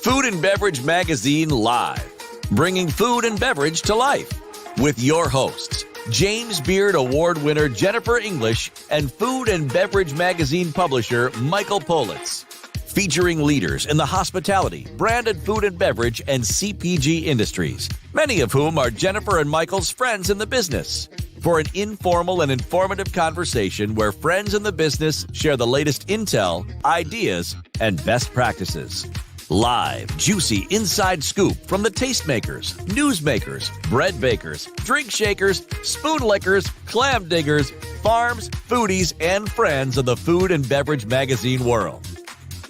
Food and Beverage Magazine Live, bringing food and beverage to life. With your hosts, James Beard Award winner Jennifer English and Food and Beverage Magazine publisher Michael Politz. Featuring leaders in the hospitality, branded food and beverage, and CPG industries, many of whom are Jennifer and Michael's friends in the business. For an informal and informative conversation where friends in the business share the latest intel, ideas, and best practices. Live, juicy inside scoop from the tastemakers, newsmakers, bread bakers, drink shakers, spoon lickers, clam diggers, farms, foodies, and friends of the food and beverage magazine world.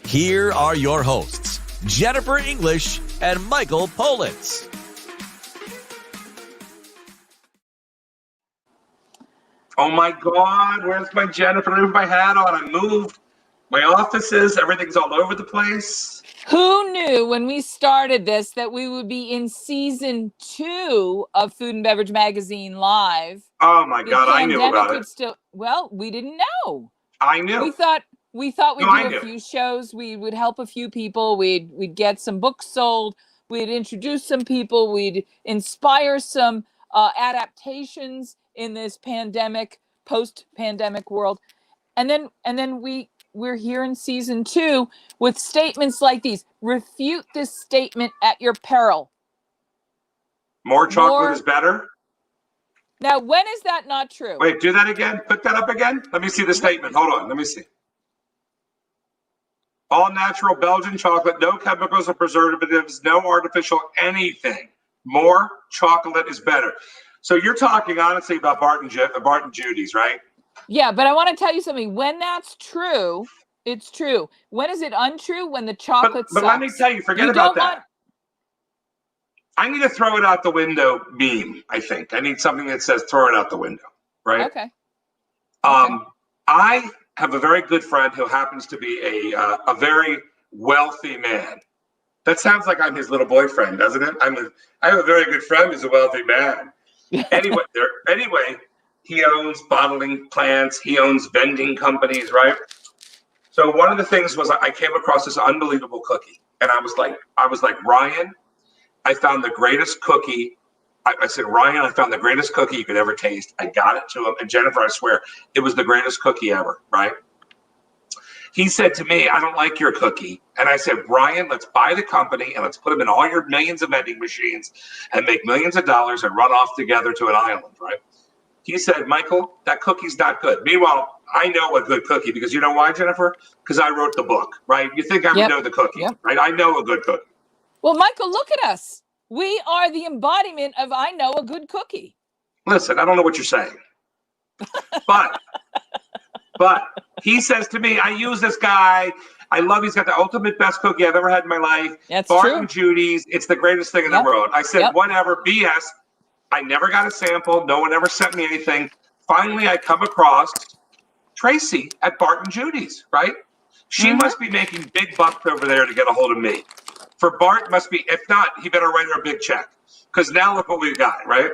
Here are your hosts, Jennifer English and Michael Politz. Oh my God, where's my Jennifer? I have my hat on. I moved my offices. Everything's all over the place. Who knew when we started this that we would be in season 2 of Food and Beverage Magazine Live? Oh my God, I knew about it. Well, we didn't know. I knew. We thought we'd do a few shows. We would help a few people. We'd get some books sold. We'd introduce some people. We'd inspire some adaptations in this post-pandemic world. And then we're here in season 2 with statements like these. Refute this statement at your peril. More chocolate is better? Now, when is that not true? Wait, do that again. Put that up again. Let me see the statement. Hold on. Let me see. All natural Belgian chocolate, no chemicals or preservatives, no artificial anything. More chocolate is better. So you're talking honestly about Bart and Judy's, right? Yeah, but I want to tell you something. When that's true, it's true. When is it untrue? When the chocolate But let me tell you, forget about that. I need to throw it out the window meme, I think. I need something that says throw it out the window, right? Okay. I have a very good friend who happens to be a very wealthy man. That sounds like I'm his little boyfriend, doesn't it? I have a very good friend who's a wealthy man. Anyway, he owns bottling plants. He owns vending companies, right? So one of the things was I came across this unbelievable cookie, and I was like, Ryan, I found the greatest cookie. I said, Ryan, I found the greatest cookie you could ever taste. I got it to him, and Jennifer, I swear, it was the greatest cookie ever, right? He said to me, I don't like your cookie. And I said, Ryan, let's buy the company and let's put them in all your millions of vending machines and make millions of dollars and run off together to an island, right? He said, Michael, that cookie's not good. Meanwhile, I know a good cookie because you know why, Jennifer? Because I wrote the book, right? You think I would know the cookie, right? I know a good cookie. Well, Michael, look at us. We are the embodiment of I know a good cookie. Listen, I don't know what you're saying. But he says to me, I use this guy. I love, he's got the ultimate best cookie I've ever had in my life. That's Bart true. and Judy's. It's the greatest thing in the world. I said, whatever, BS. I never got a sample. No one ever sent me anything. Finally, I come across Tracy at Bart and Judy's, right? She must be making big bucks over there to get a hold of me. For Bart, must be, if not, he better write her a big check. Because now look what we've got, right?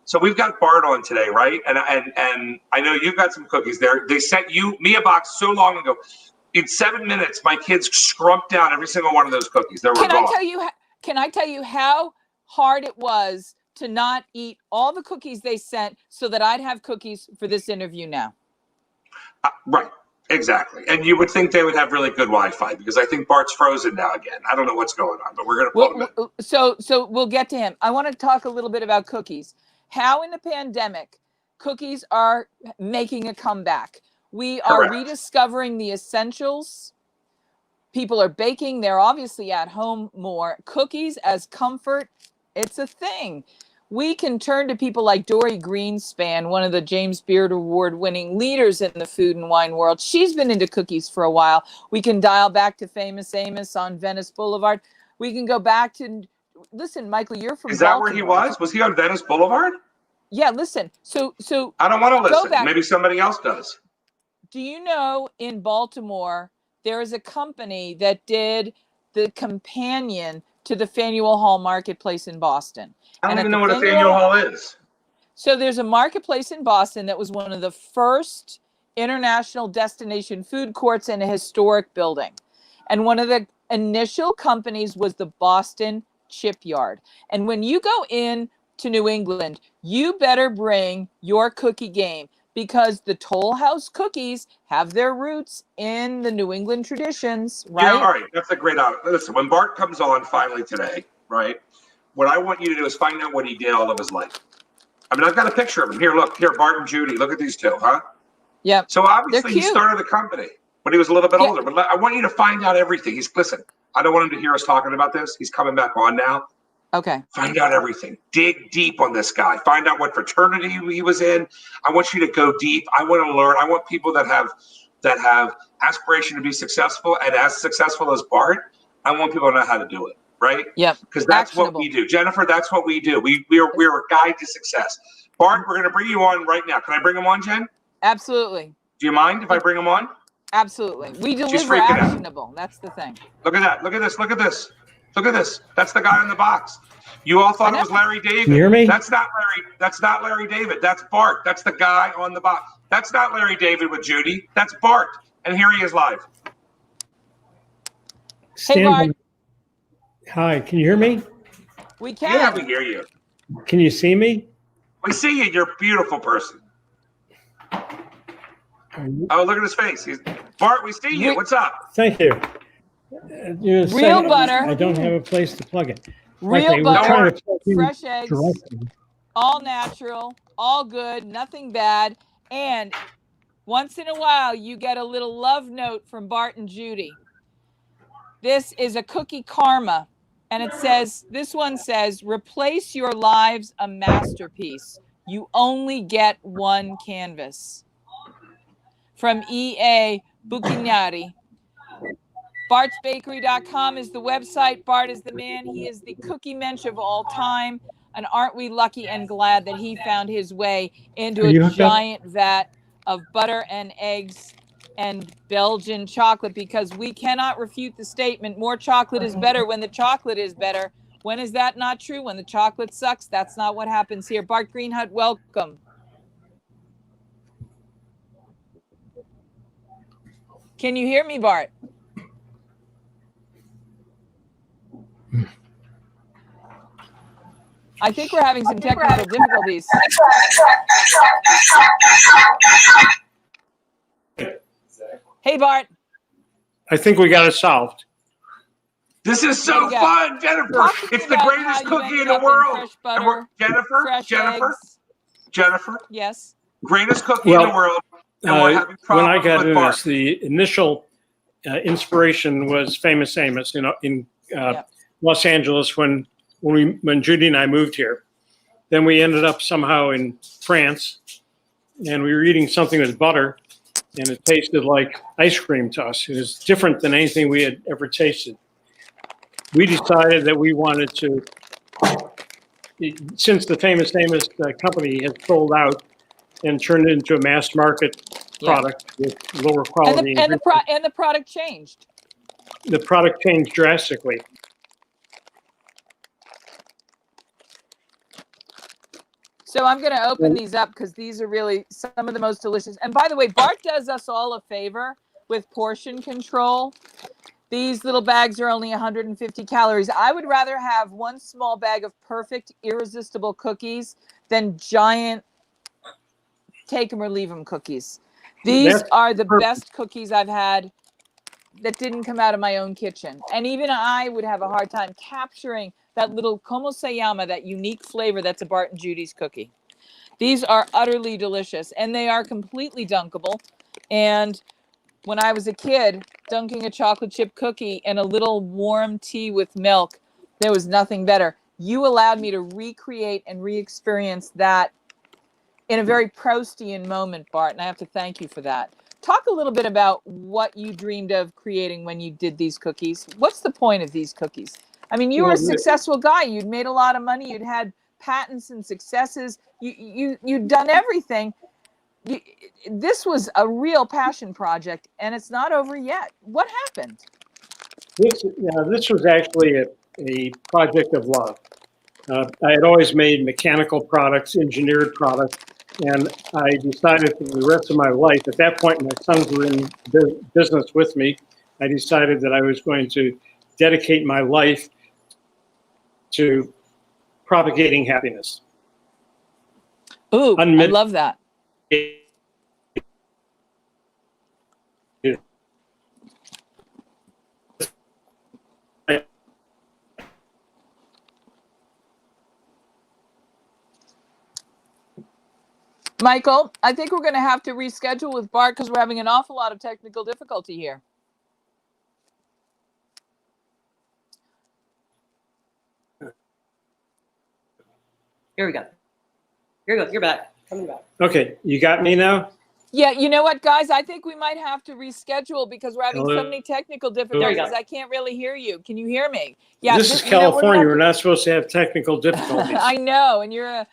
So we've got Bart on today, right? And I know you've got some cookies there. They sent me a box so long ago. In 7 minutes, my kids scrumped down every single one of those cookies. They were gone. Can I tell you how hard it was to not eat all the cookies they sent so that I'd have cookies for this interview now? Right. Exactly. And you would think they would have really good Wi-Fi because I think Bart's frozen now again. I don't know what's going on, but we're going to pull him in. So we'll get to him. I want to talk a little bit about cookies. How in the pandemic, cookies are making a comeback. We are rediscovering the essentials. People are baking. They're obviously at home more. Cookies as comfort, it's a thing. We can turn to people like Dory Greenspan, one of the James Beard Award-winning leaders in the food and wine world. She's been into cookies for a while. We can dial back to Famous Amos on Venice Boulevard. We can go back to, listen, Michael, you're from Is that Baltimore. Where he was? Was he on Venice Boulevard? Yeah, listen. So I don't want to listen. Maybe somebody else does. Do you know in Baltimore, there is a company that did the companion to the Faneuil Hall Marketplace in Boston? I don't even know what a Faneuil Hall is. So there's a marketplace in Boston that was one of the first international destination food courts in a historic building. And one of the initial companies was the Boston Chipyard. And when you go in to New England, you better bring your cookie game, because the Toll House cookies have their roots in the New England traditions, right? Yeah, all right. That's a great listen, when Bart comes on finally today, right, what I want you to do is find out what he did all of his life. I mean, I've got a picture of him. Here, look. Here, Bart and Judy. Look at these two, huh? Yeah. So obviously he started the company when he was a little bit older. But I want you to find out everything. Listen, I don't want him to hear us talking about this. He's coming back on now. Okay. Find out everything. Dig deep on this guy. Find out what fraternity he was in. I want you to go deep. I want to learn. I want people that have aspiration to be successful and as successful as Bart. I want people to know how to do it, right? Yep. Because that's what we do. Jennifer, that's what we do. We're a guide to success. Bart, we're going to bring you on right now. Can I bring him on, Jen? Absolutely. Do you mind if I bring him on? Absolutely. We deliver actionable. That's the thing. Look at that. Look at this. Look at this. Look at this. That's the guy in the box. You all thought it was Larry David. Can you hear me? That's not Larry. That's not Larry David. That's Bart. That's the guy on the box. That's not Larry David with Judy. That's Bart. And here he is live. Hey, Bart. Hi, can you hear me? We can. Yeah, we hear you. Can you see me? We see you. You're a beautiful person. Oh, look at his face. Bart, we see you. What's up? Thank you. Real butter. I don't have a place to plug it. Real butter, fresh eggs, directly. all natural, all good, nothing bad. And once in a while, you get a little love note from Bart and Judy. This is a cookie karma. And it says, this one says, replace your lives a masterpiece. You only get one canvas. From E.A. Bucchignari. Bart'sBakery.com is the website. Bart is the man. He is the cookie mensch of all time. And aren't we lucky and glad that he found his way into a giant vat of butter and eggs and Belgian chocolate, because we cannot refute the statement, more chocolate is better when the chocolate is better. When is that not true? When the chocolate sucks? That's not what happens here. Bart Greenhut, welcome. Can you hear me, Bart? I think we're having some technical difficulties. Hey, Bart. I think we got it solved. This is so fun, Jennifer. It's the greatest cookie in the world. Jennifer. Yes. Greatest cookie in the world. And we're having when I problems got with in Bart. this, the initial inspiration was Famous Amos, in Los Angeles when Judy and I moved here. Then we ended up somehow in France, and we were eating something with butter, and it tasted like ice cream to us. It was different than anything we had ever tasted. We decided that we wanted to, since the Famous Amos company has sold out and turned it into a mass market product with lower quality. And the product changed. The product changed drastically. So I'm going to open these up because these are really some of the most delicious. And by the way, Bart does us all a favor with portion control. These little bags are only 150 calories. I would rather have one small bag of perfect, irresistible cookies than giant take them or leave them cookies. These are the best cookies I've had that didn't come out of my own kitchen. And even I would have a hard time capturing that little como se llama, that unique flavor that's a Bart and Judy's cookie. These are utterly delicious, and they are completely dunkable. And when I was a kid, dunking a chocolate chip cookie in a little warm tea with milk, there was nothing better. You allowed me to recreate and re-experience that in a very Proustian moment, Bart, and I have to thank you for that. Talk a little bit about what you dreamed of creating when you did these cookies. What's the point of these cookies? I mean, you were a successful guy. You'd made a lot of money. You'd had patents and successes. You'd done everything. This was a real passion project, and it's not over yet. What happened? This was actually a project of love. I had always made mechanical products, engineered products, and I decided for the rest of my life, at that point my sons were in business with me, I decided that I was going to dedicate my life to propagating happiness. Ooh, I love that. Michael, I think we're going to have to reschedule with Bart because we're having an awful lot of technical difficulty here. Here we go. Here we go. You're back. Coming back. Okay, you got me now? Yeah, you know what, guys? I think we might have to reschedule because we're having so many technical difficulties. I can't really hear you. Can you hear me? Yeah, this is California. We're not supposed to have technical difficulties. I know, and you're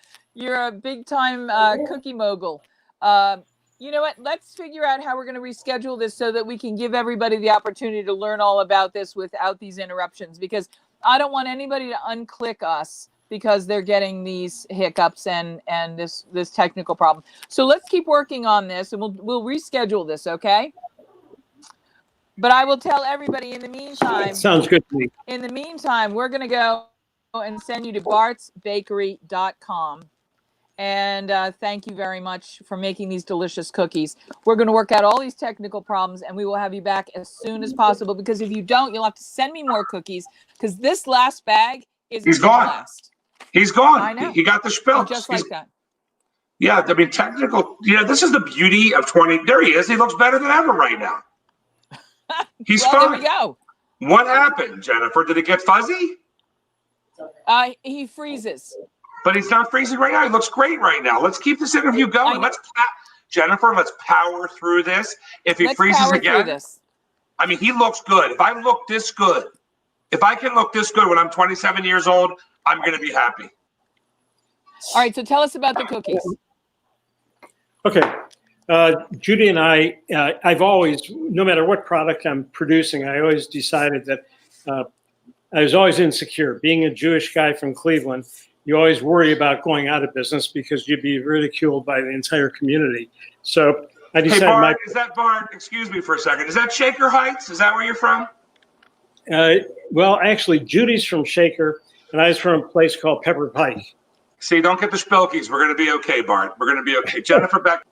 a big time cookie mogul. You know what? Let's figure out how we're going to reschedule this so that we can give everybody the opportunity to learn all about this without these interruptions, because I don't want anybody to unclick us because they're getting these hiccups and this technical problem. So let's keep working on this, and we'll reschedule this, okay? But I will tell everybody in the meantime. Sounds good to me. In the meantime, we're going to go and send you to bartsbakery.com. And thank you very much for making these delicious cookies. We're going to work out all these technical problems, and we will have you back as soon as possible, because if you don't, you'll have to send me more cookies, because this last bag is He's gone. last. He's gone. I know. He got the spills. Just like that. Yeah, I mean, technical. This is the beauty of 20. There he is. He looks better than ever right now. He's well, fine. There we go. What happened, Jennifer? Did it get fuzzy? He freezes. But he's not freezing right now. He looks great right now. Let's keep this interview going. Jennifer, let's power through this. If he freezes again, I mean, he looks good. If I look this good, if I can look this good when I'm 27 years old, I'm going to be happy. All right, so tell us about the cookies. Okay. Judy and I've always, no matter what product I'm producing, I always decided that I was always insecure. Being a Jewish guy from Cleveland, you always worry about going out of business because you'd be ridiculed by the entire community. So I decided. Hey, Bart, is that Bart? Excuse me for a second. Is that Shaker Heights? Is that where you're from? Well, actually, Judy's from Shaker, and I was from a place called Pepper Pike. See, don't get the spilkies. We're going to be okay, Bart. We're going to be okay. Jennifer, back.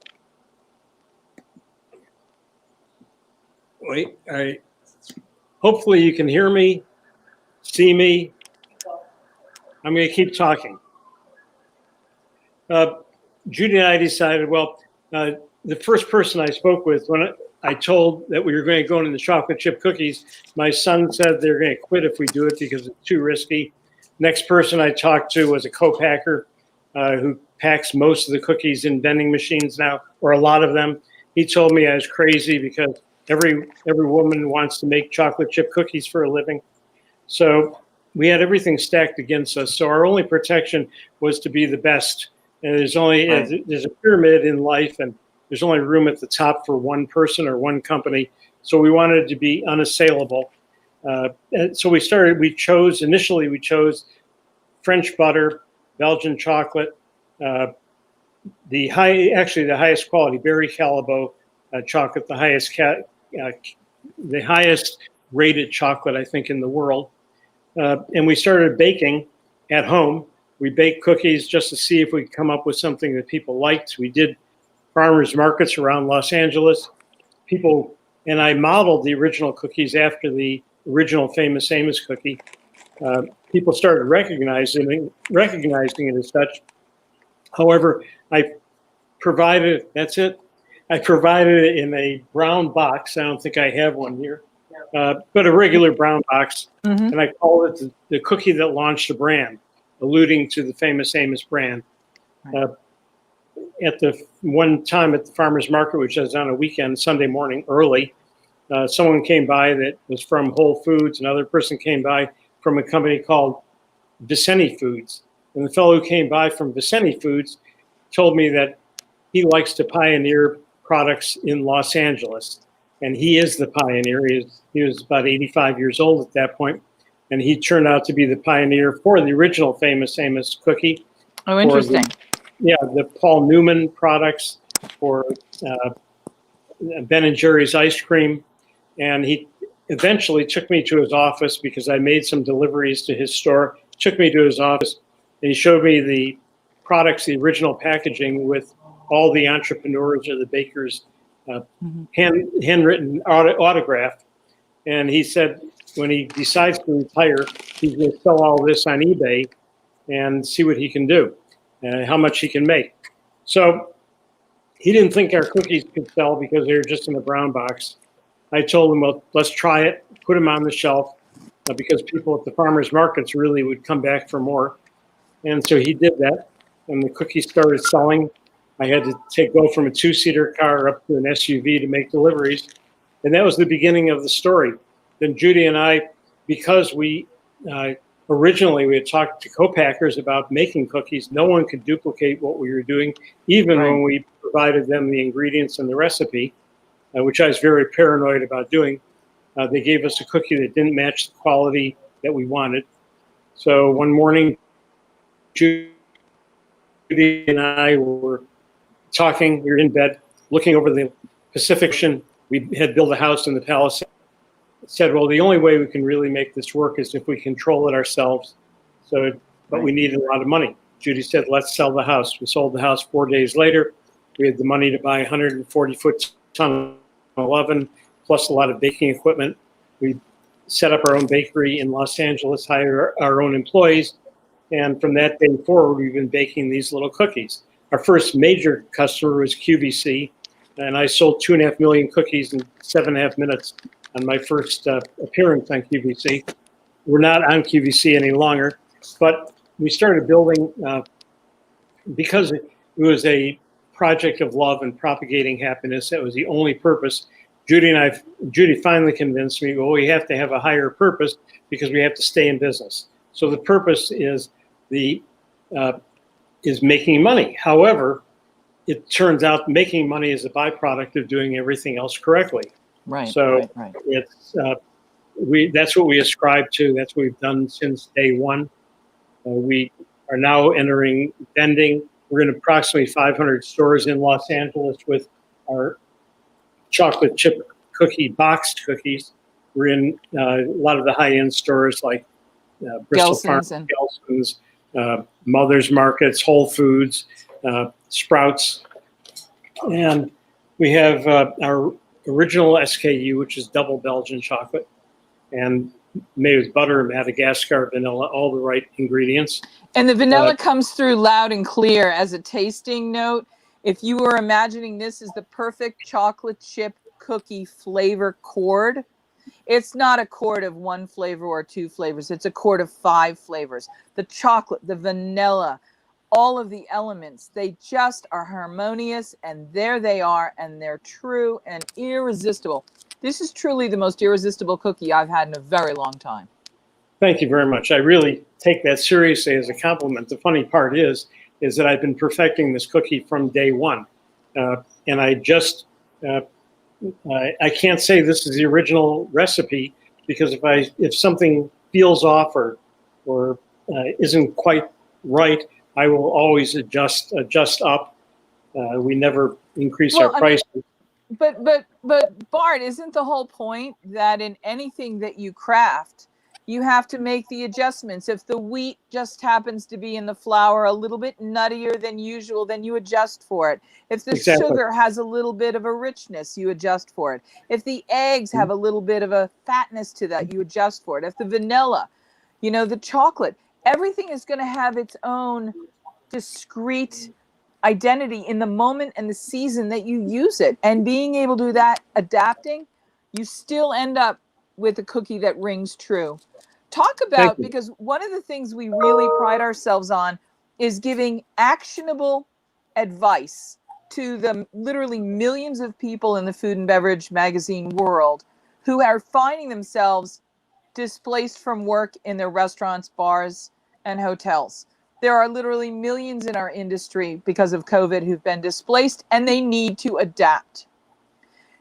Wait, all right. Hopefully you can hear me, see me. I'm going to keep talking. Judy and I decided, well, the first person I spoke with, when I told that we were going to go into the chocolate chip cookies, my son said they're going to quit if we do it because it's too risky. Next person I talked to was a co-packer who packs most of the cookies in vending machines now, or a lot of them. He told me I was crazy because every woman wants to make chocolate chip cookies for a living. So we had everything stacked against us. So our only protection was to be the best. And there's a pyramid in life, and there's only room at the top for one person or one company. So we wanted to be unassailable. And so we chose French butter, Belgian chocolate, the highest quality Berry Calibo chocolate, the highest rated chocolate, I think, in the world. And we started baking at home. We baked cookies just to see if we could come up with something that people liked. We did farmers markets around Los Angeles. And I modeled the original cookies after the original Famous Amos cookie. People started recognizing it as such. However, I provided it in a brown box. I don't think I have one here, but a regular brown box. Mm-hmm. And I called it the cookie that launched the brand, alluding to the Famous Amos brand. At the one time at the farmer's market, which was on a weekend, Sunday morning, early, someone came by that was from Whole Foods. Another person came by from a company called Vicente Foods. And the fellow who came by from Vicente Foods told me that he likes to pioneer products in Los Angeles. And he is the pioneer. He was about 85 years old at that point. And he turned out to be the pioneer for the original Famous Amos cookie. Oh, interesting. The Paul Newman products, for Ben and Jerry's ice cream. And eventually took me to his office because I made some deliveries to his store, took me to his office, and he showed me the products, the original packaging with all the entrepreneurs or the bakers' handwritten autograph. And he said when he decides to retire, he's going to sell all this on eBay and see what he can do and how much he can make. So he didn't think our cookies could sell because they were just in a brown box. I told him, well, let's try it, put them on the shelf, because people at the farmers markets really would come back for more. And so he did that, and the cookies started selling. I had to go from a two-seater car up to an SUV to make deliveries. And that was the beginning of the story. Then Judy and I, because we originally we had talked to co-packers about making cookies, no one could duplicate what we were doing, even when we provided them the ingredients and the recipe, which I was very paranoid about doing. They gave us a cookie that didn't match the quality that we wanted. So one morning, Judy and I were talking. We were in bed, looking over the Pacific Ocean. We had built a house in the Palisades. Said, well, the only way we can really make this work is if we control it ourselves. So, but we needed a lot of money. Judy said, let's sell the house. We sold the house 4 days later. We had the money to buy 140-foot ton oven, plus a lot of baking equipment. We set up our own bakery in Los Angeles, hired our own employees. And from that day forward, we've been baking these little cookies. Our first major customer was QVC, and I sold 2.5 million cookies in 7.5 minutes on my first appearance on QVC. We're not on QVC any longer, but we started building because it was a project of love and propagating happiness. That was the only purpose. Judy finally convinced me, well, we have to have a higher purpose because we have to stay in business. So the purpose is making money. However, it turns out making money is a byproduct of doing everything else correctly. Right. So it's that's what we ascribe to. That's what we've done since day one. We are now entering vending. We're in approximately 500 stores in Los Angeles with our chocolate chip cookie boxed cookies. We're in a lot of the high-end stores like Bristol Farms, Gelson's, Mother's Markets, Whole Foods, Sprouts. And we have our original SKU, which is double Belgian chocolate, and made with butter, Madagascar, vanilla, all the right ingredients. And the vanilla comes through loud and clear as a tasting note. If you were imagining this is the perfect chocolate chip cookie flavor chord, it's not a chord of one flavor or two flavors. It's a chord of 5 flavors. The chocolate, the vanilla, all of the elements, they just are harmonious, and there they are, and they're true and irresistible. This is truly the most irresistible cookie I've had in a very long time. Thank you very much. I really take that seriously as a compliment. The funny part is that I've been perfecting this cookie from day one. And I just, I can't say this is the original recipe, because if something feels off or isn't quite right, I will always adjust up. We never increase our prices. But Bart, isn't the whole point that in anything that you craft, you have to make the adjustments? If the wheat just happens to be in the flour a little bit nuttier than usual, then you adjust for it. If the sugar has a little bit of a richness, you adjust for it. If the eggs have a little bit of a fatness to that, you adjust for it. If the vanilla, the chocolate, everything is going to have its own discrete identity in the moment and the season that you use it. And being able to do that, adapting, you still end up with a cookie that rings true. Talk about, because one of the things we really pride ourselves on is giving actionable advice to the literally millions of people in the food and beverage magazine world who are finding themselves displaced from work in their restaurants, bars, and hotels. There are literally millions in our industry because of COVID who've been displaced, and they need to adapt.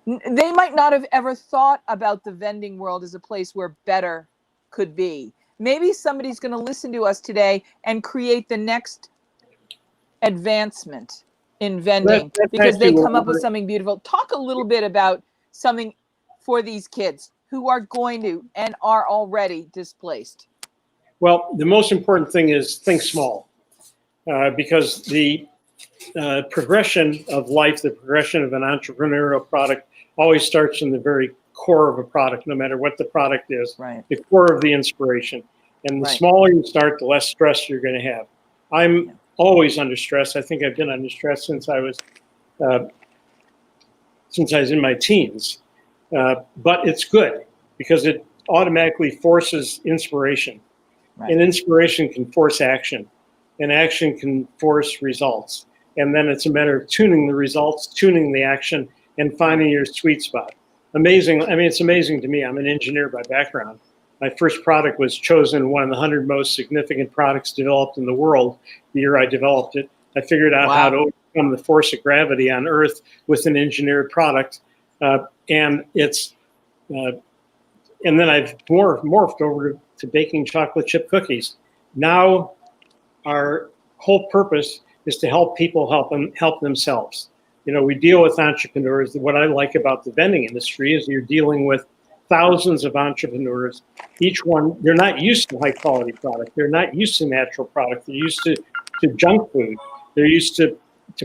They might not have ever thought about the vending world as a place where better could be. Maybe somebody's going to listen to us today and create the next advancement in vending because they come up with something beautiful. Talk a little bit about something for these kids. who are going to and are already displaced? Well, the most important thing is think small, because the progression of life, the progression of an entrepreneurial product always starts in the very core of a product, no matter what the product is, Right. the core of the inspiration. And the Right. smaller you start, the less stress you're going to have. I'm always under stress. I think I've been under stress since I was in my teens. But it's good because it automatically forces inspiration. Right. And inspiration can force action, and action can force results. And then it's a matter of tuning the results, tuning the action, and finding your sweet spot. Amazing. I mean, it's amazing to me. I'm an engineer by background. My first product was chosen one of the 100 most significant products developed in the world the year I developed it. I figured out how to overcome the force of gravity on Earth with an engineered product. And then I've morphed over to baking chocolate chip cookies. Now our whole purpose is to help people help themselves. You know, we deal with entrepreneurs. What I like about the vending industry is you're dealing with thousands of entrepreneurs. Each one, they're not used to high quality product. They're not used to natural product. They're used to junk food. They're used to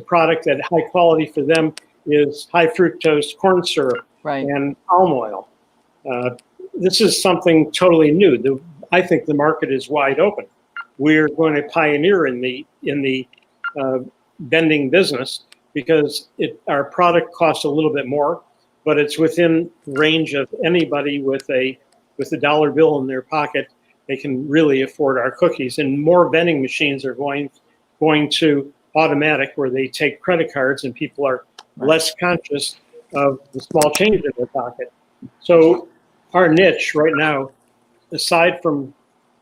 product that high quality for them is high fructose corn syrup and palm oil. This is something totally new. I think the market is wide open. We're going to pioneer in the vending business because our product costs a little bit more, but it's within range of anybody with a dollar bill in their pocket. They can really afford our cookies. And more vending machines are going to automatic, where they take credit cards, and people are less conscious of the small change in their pocket. So our niche right now, aside from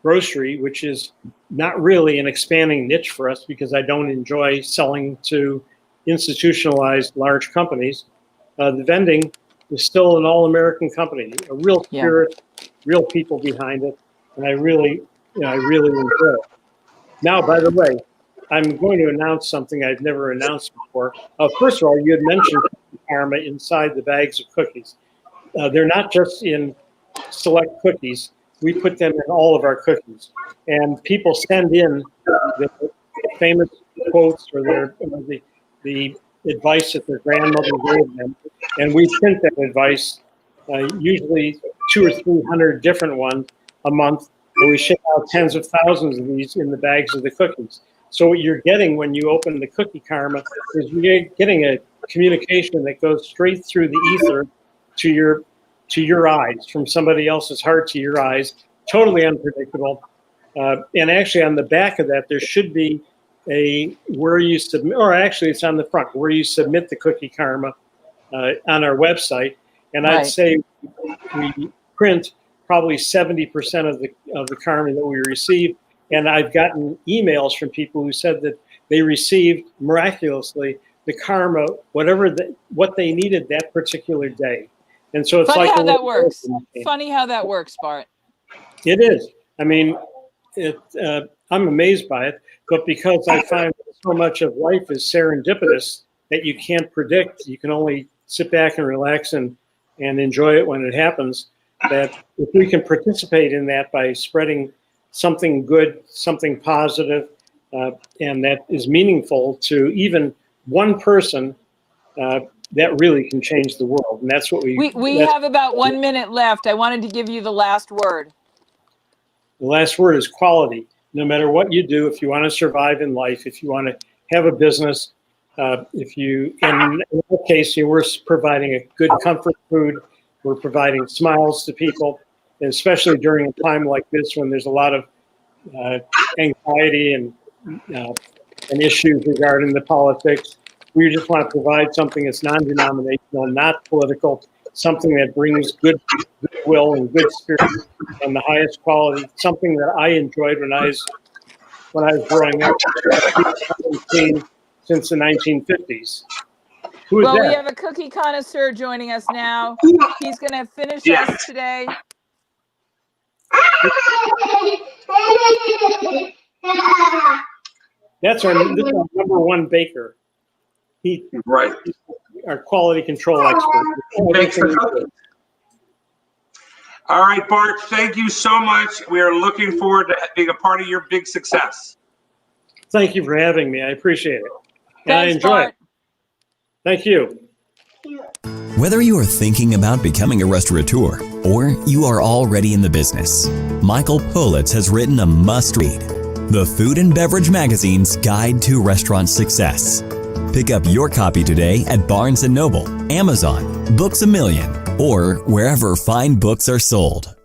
grocery, which is not really an expanding niche for us because I don't enjoy selling to institutionalized large companies, the vending is still an all-American company, a real spirit, real people behind it, and I really enjoy it. Now, by the way, I'm going to announce something I've never announced before. First of all, you had mentioned karma inside the bags of cookies. They're not just in select cookies. We put them in all of our cookies. And people send in the famous quotes or the advice that their grandmother gave them. And we print that advice, usually 200 or 300 different ones a month. And we ship out tens of thousands of these in the bags of the cookies. So what you're getting when you open the cookie karma is you're getting a communication that goes straight through the ether to your eyes, from somebody else's heart to your eyes, totally unpredictable. And actually on the back of that, there should be where you submit, or actually it's on the front, where you submit the cookie karma on our website. And I'd say we print probably 70% of the karma that we receive. And I've gotten emails from people who said that they received miraculously the karma, what they needed that particular day. And so it's funny like how that works. Funny how that works, Bart. It is. I mean, I'm amazed by it, but because I find so much of life is serendipitous that you can't predict, you can only sit back and relax and enjoy it when it happens. That if we can participate in that by spreading something good, something positive, and that is meaningful to even one person, that really can change the world. And that's what we have about 1 minute left. I wanted to give you the last word. The last word is quality. No matter what you do, if you want to survive in life, if you want to have a business, in our case, we're providing a good comfort food. We're providing smiles to people, and especially during a time like this when there's a lot of anxiety and issues regarding the politics. We just want to provide something that's non-denominational, not political, something that brings goodwill and good spirit and the highest quality, something that I enjoyed when I was growing up, since the 1950s. Who is that? We have a cookie connoisseur joining us now. He's going to finish us today. This is our number one baker. He's our quality control expert. All right, Bart, thank you so much. We are looking forward to being a part of your big success. Thank you for having me. I appreciate it. And I Thanks, enjoy Bart. it. Thank you. Whether you are thinking about becoming a restaurateur or you are already in the business, Michael Politz has written a must-read, The Food and Beverage Magazine's Guide to Restaurant Success. Pick up your copy today at Barnes & Noble, Amazon, Books A Million, or wherever fine books are sold.